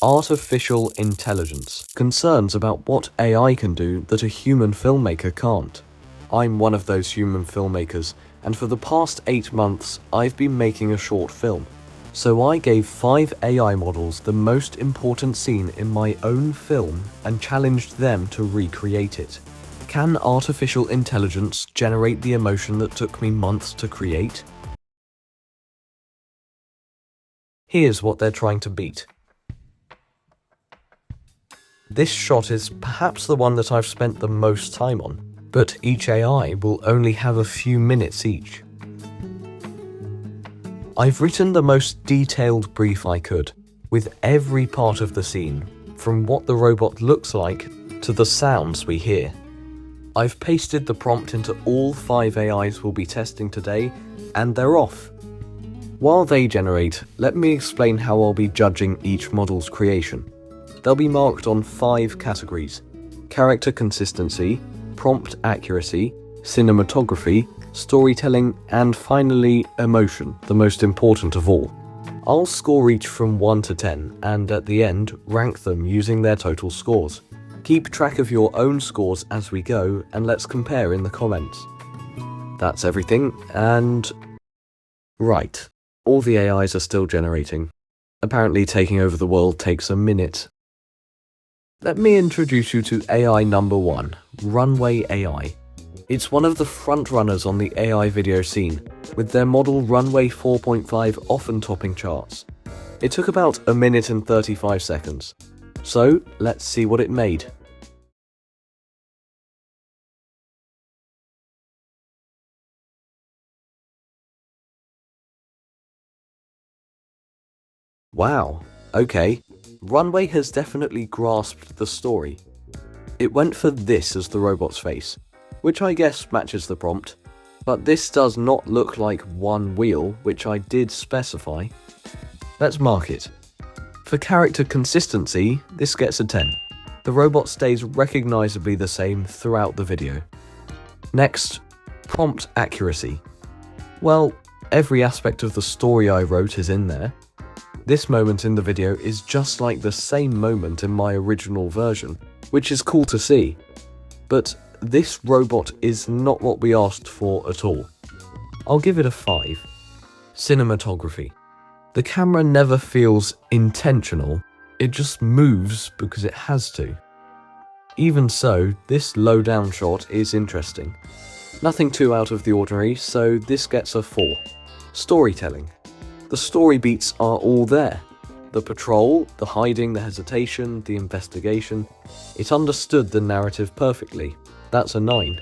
Artificial intelligence. Concerns about what AI can do that a human filmmaker can't. I'm one of those human filmmakers, and for the past 8 months, I've been making a short film. So I gave 5 AI models the most important scene in my own film and challenged them to recreate it. Can artificial intelligence generate the emotion that took me months to create? Here's what they're trying to beat. This shot is perhaps the one that I've spent the most time on, but each AI will only have a few minutes each. I've written the most detailed brief I could, with every part of the scene, from what the robot looks like to the sounds we hear. I've pasted the prompt into all 5 AIs we'll be testing today, and they're off. While they generate, let me explain how I'll be judging each model's creation. They'll be marked on 5 categories: character consistency, prompt accuracy, cinematography, storytelling, and finally, emotion, the most important of all. I'll score each from 1 to 10, and at the end, rank them using their total scores. Keep track of your own scores as we go, and let's compare in the comments. That's everything, and... Right, all the AIs are still generating. Apparently taking over the world takes a minute. Let me introduce you to AI number 1, Runway AI. It's one of the front runners on the AI video scene, with their model Runway 4.5 often topping charts. It took about a minute and 35 seconds. So, let's see what it made. Wow, okay. Runway has definitely grasped the story. It went for this as the robot's face, which I guess matches the prompt, but this does not look like one wheel, which I did specify. Let's mark it. For character consistency, this gets a 10. The robot stays recognizably the same throughout the video. Next, prompt accuracy. Well, every aspect of the story I wrote is in there. This moment in the video is just like the same moment in my original version, which is cool to see. But this robot is not what we asked for at all. I'll give it a 5. Cinematography. The camera never feels intentional, it just moves because it has to. Even so, this low-down shot is interesting. Nothing too out of the ordinary, so this gets a 4. Storytelling. The story beats are all there. The patrol, the hiding, the hesitation, the investigation. It understood the narrative perfectly. That's a 9.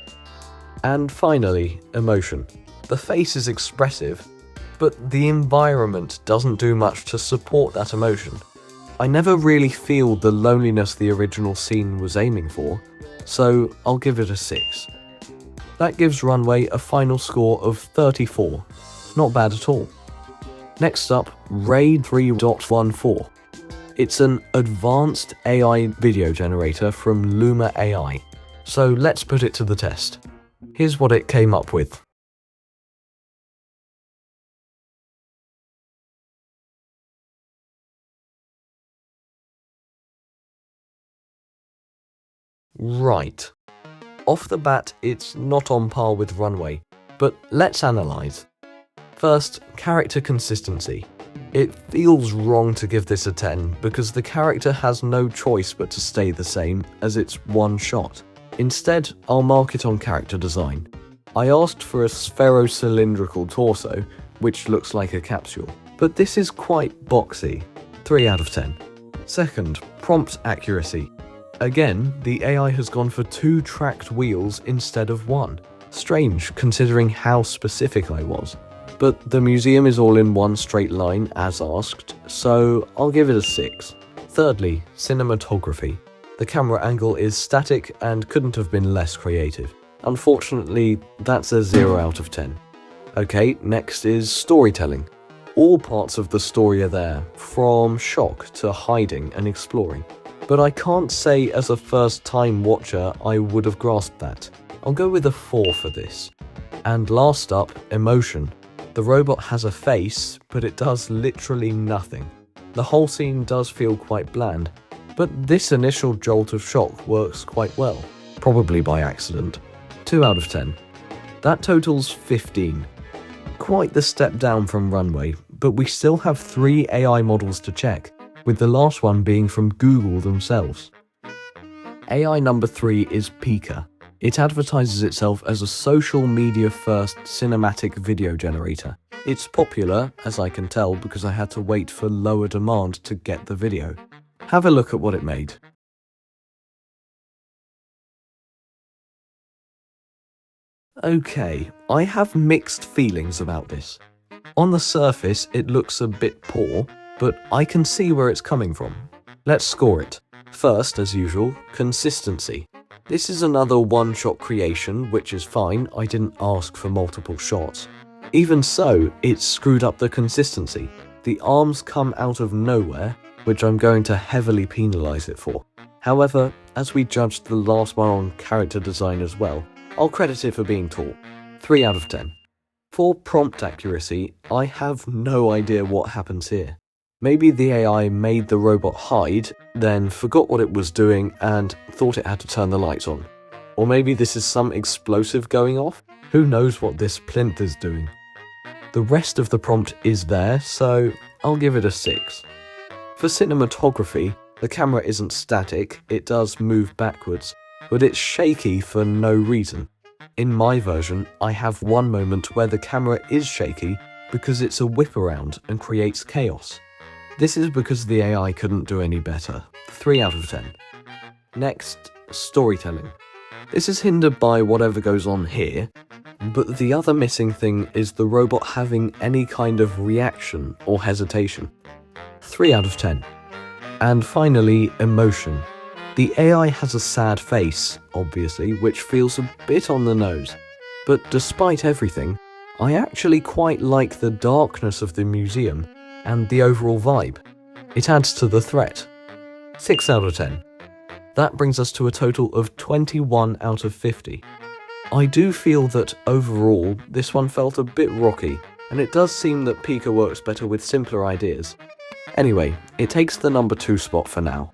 And finally, emotion. The face is expressive, but the environment doesn't do much to support that emotion. I never really feel the loneliness the original scene was aiming for, so I'll give it a 6. That gives Runway a final score of 34. Not bad at all. Next up, Ray 3.14. It's an advanced AI video generator from Luma AI. So let's put it to the test. Here's what it came up with. Right. Off the bat, it's not on par with Runway, but let's analyze. First, character consistency. It feels wrong to give this a 10 because the character has no choice but to stay the same as it's one shot. Instead, I'll mark it on character design. I asked for a spherocylindrical torso, which looks like a capsule, but this is quite boxy. 3 out of 10. Second, prompt accuracy. Again, the AI has gone for 2 tracked wheels instead of 1. Strange, considering how specific I was. But the museum is all in one straight line as asked, so I'll give it a 6. Thirdly, cinematography. The camera angle is static and couldn't have been less creative. Unfortunately, that's a 0 out of 10. Okay, next is storytelling. All parts of the story are there, from shock to hiding and exploring. But I can't say as a first-time watcher I would have grasped that. I'll go with a 4 for this. And last up, emotion. The robot has a face, but it does literally nothing. The whole scene does feel quite bland, but this initial jolt of shock works quite well, probably by accident. 2 out of 10. That totals 15. Quite the step down from Runway, but we still have 3 AI models to check, with the last one being from Google themselves. AI number 3 is Pika. It advertises itself as a social media first cinematic video generator. It's popular, as I can tell, because I had to wait for lower demand to get the video. Have a look at what it made. Okay, I have mixed feelings about this. On the surface, it looks a bit poor, but I can see where it's coming from. Let's score it. First, as usual, consistency. This is another one-shot creation, which is fine, I didn't ask for multiple shots. Even so, it's screwed up the consistency. The arms come out of nowhere, which I'm going to heavily penalise it for. However, as we judged the last one on character design as well, I'll credit it for being tall. 3 out of 10. For prompt accuracy, I have no idea what happens here. Maybe the AI made the robot hide, then forgot what it was doing and thought it had to turn the lights on. Or maybe this is some explosive going off? Who knows what this plinth is doing? The rest of the prompt is there, so I'll give it a 6. For cinematography, the camera isn't static, it does move backwards, but it's shaky for no reason. In my version, I have one moment where the camera is shaky because it's a whip around and creates chaos. This is because the AI couldn't do any better. 3 out of 10. Next, storytelling. This is hindered by whatever goes on here, but the other missing thing is the robot having any kind of reaction or hesitation. 3 out of 10. And finally, emotion. The AI has a sad face, obviously, which feels a bit on the nose. But despite everything, I actually quite like the darkness of the museum and the overall vibe. It adds to the threat. 6 out of 10. That brings us to a total of 21 out of 50. I do feel that overall, this one felt a bit rocky, and it does seem that Pika works better with simpler ideas. Anyway, it takes the number 2 spot for now.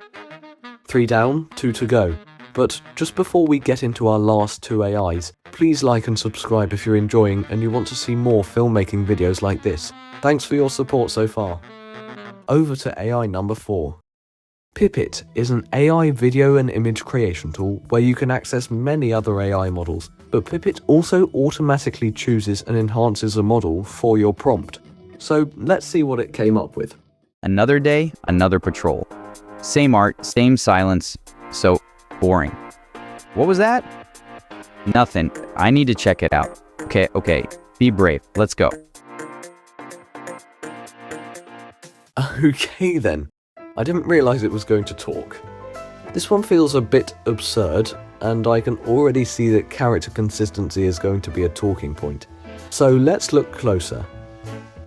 3 down, 2 to go. But just before we get into our last 2 AIs, please like and subscribe if you're enjoying and you want to see more filmmaking videos like this. Thanks for your support so far. Over to AI number 4. Pippit is an AI video and image creation tool where you can access many other AI models, but Pippit also automatically chooses and enhances a model for your prompt. So let's see what it came up with. Another day, another patrol. Same art, same silence, so boring. What was that? Nothing. I need to check it out. Okay, be brave. Let's go. Okay then. I didn't realise it was going to talk. This one feels a bit absurd, and I can already see that character consistency is going to be a talking point. So let's look closer.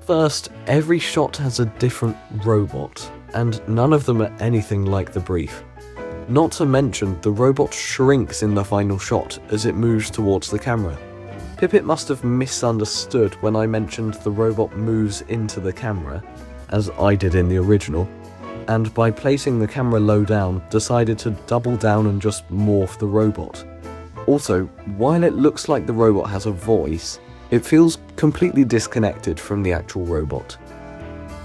First, every shot has a different robot, and none of them are anything like the brief. Not to mention, the robot shrinks in the final shot as it moves towards the camera. Pippit must have misunderstood when I mentioned the robot moves into the camera, as I did in the original, and by placing the camera low down, decided to double down and just morph the robot. Also, while it looks like the robot has a voice, it feels completely disconnected from the actual robot.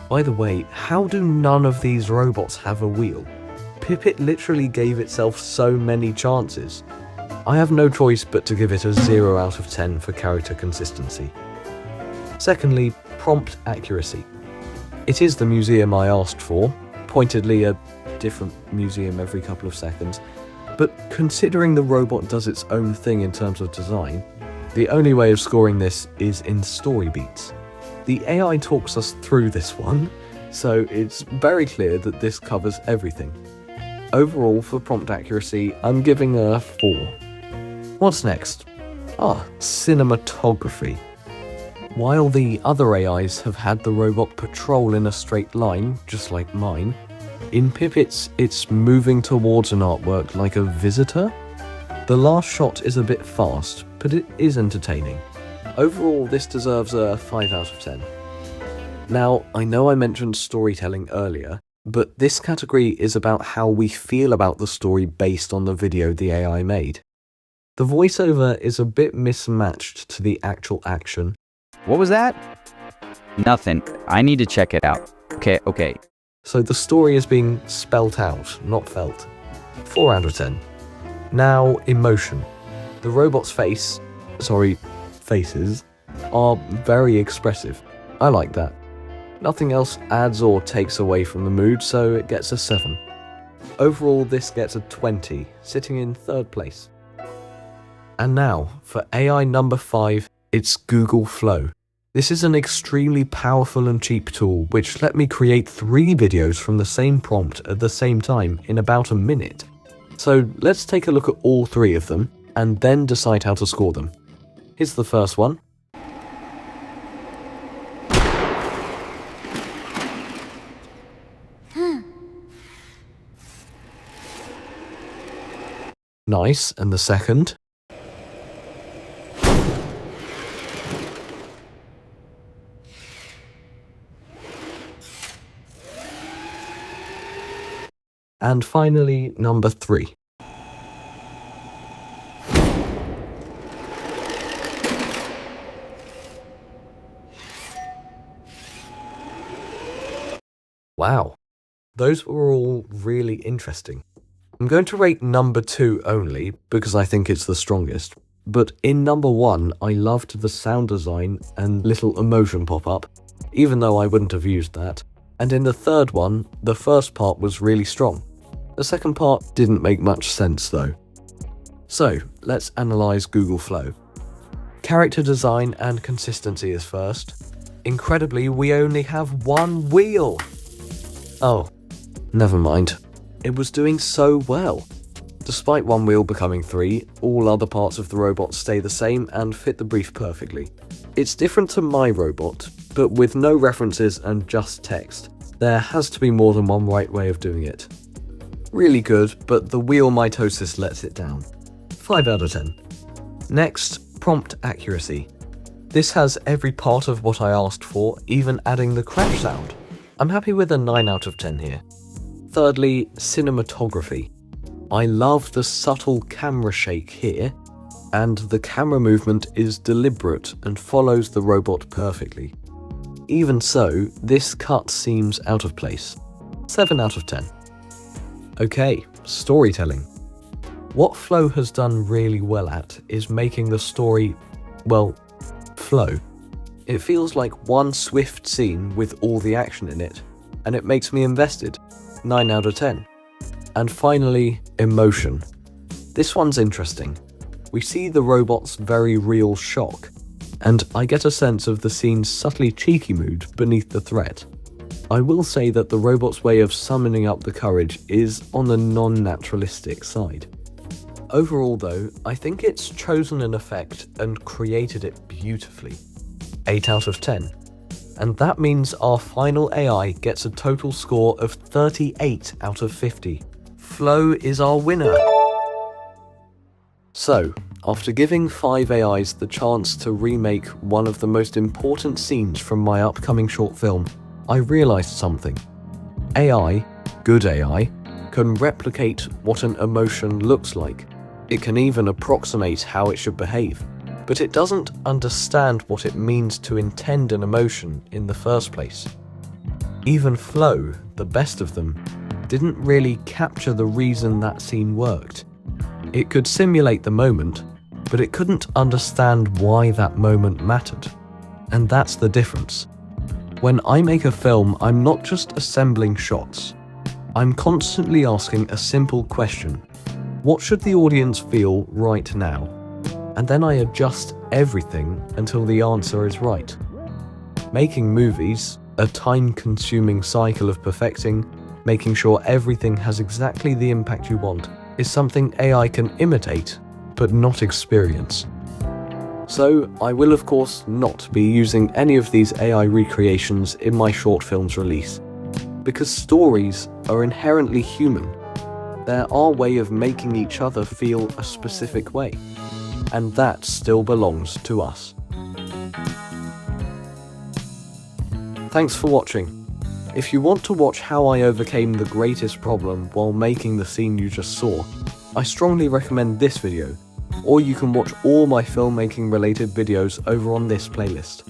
By the way, how do none of these robots have a wheel? Pippit literally gave itself so many chances. I have no choice but to give it a 0 out of 10 for character consistency. Secondly, prompt accuracy. It is the museum I asked for, pointedly a different museum every couple of seconds, but considering the robot does its own thing in terms of design, the only way of scoring this is in story beats. The AI talks us through this one, so it's very clear that this covers everything. Overall, for prompt accuracy, I'm giving a 4. What's next? Cinematography. While the other AIs have had the robot patrol in a straight line, just like mine, in Pippit's it's moving towards an artwork like a visitor. The last shot is a bit fast, but it is entertaining. Overall, this deserves a 5 out of 10. Now, I know I mentioned storytelling earlier, but this category is about how we feel about the story based on the video the AI made. The voiceover is a bit mismatched to the actual action. What was that? Nothing. I need to check it out. Okay. So the story is being spelt out, not felt. 4 out of 10. Now, emotion. The robot's faces, are very expressive. I like that. Nothing else adds or takes away from the mood, so it gets a 7. Overall, this gets a 20, sitting in 3rd place. And now, for AI number 5, it's Google Flow. This is an extremely powerful and cheap tool which let me create 3 videos from the same prompt at the same time in about a minute. So let's take a look at all 3 of them and then decide how to score them. Here's the first one. Nice, and the second? And finally, number 3. Wow, those were all really interesting. I'm going to rate number 2 only because I think it's the strongest. But in number 1, I loved the sound design and little emotion pop-up, even though I wouldn't have used that. And in the third one, the first part was really strong. The second part didn't make much sense though. So, let's analyze Google Flow. Character design and consistency is first. Incredibly, we only have 1 wheel. Oh, never mind. It was doing so well. Despite 1 wheel becoming 3, all other parts of the robot stay the same and fit the brief perfectly. It's different to my robot, but with no references and just text. There has to be more than one right way of doing it. Really good, but the wheel mitosis lets it down. 5 out of 10. Next, prompt accuracy. This has every part of what I asked for, even adding the crash sound. I'm happy with a 9 out of 10 here. Thirdly, cinematography. I love the subtle camera shake here, and the camera movement is deliberate and follows the robot perfectly. Even so, this cut seems out of place. 7 out of 10. Okay, storytelling. What Flow has done really well at is making the story, well, flow. It feels like one swift scene with all the action in it, and it makes me invested. 9 out of 10. And finally, emotion. This one's interesting. We see the robot's very real shock, and I get a sense of the scene's subtly cheeky mood beneath the threat. I will say that the robot's way of summoning up the courage is on the non-naturalistic side. Overall though, I think it's chosen an effect and created it beautifully. 8 out of 10. And that means our final AI gets a total score of 38 out of 50. Flow is our winner. So, after giving 5 AIs the chance to remake one of the most important scenes from my upcoming short film, I realized something. AI, good AI, can replicate what an emotion looks like. It can even approximate how it should behave, but it doesn't understand what it means to intend an emotion in the first place. Even Flow, the best of them, didn't really capture the reason that scene worked. It could simulate the moment, but it couldn't understand why that moment mattered. And that's the difference. When I make a film, I'm not just assembling shots. I'm constantly asking a simple question. What should the audience feel right now? And then I adjust everything until the answer is right. Making movies, a time-consuming cycle of perfecting, making sure everything has exactly the impact you want, is something AI can imitate, but not experience. So, I will of course not be using any of these AI recreations in my short film's release, because stories are inherently human. They're our way of making each other feel a specific way, and that still belongs to us. Thanks for watching. If you want to watch how I overcame the greatest problem while making the scene you just saw, I strongly recommend this video, or you can watch all my filmmaking related videos over on this playlist.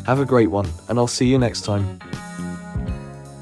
Have a great one, and I'll see you next time.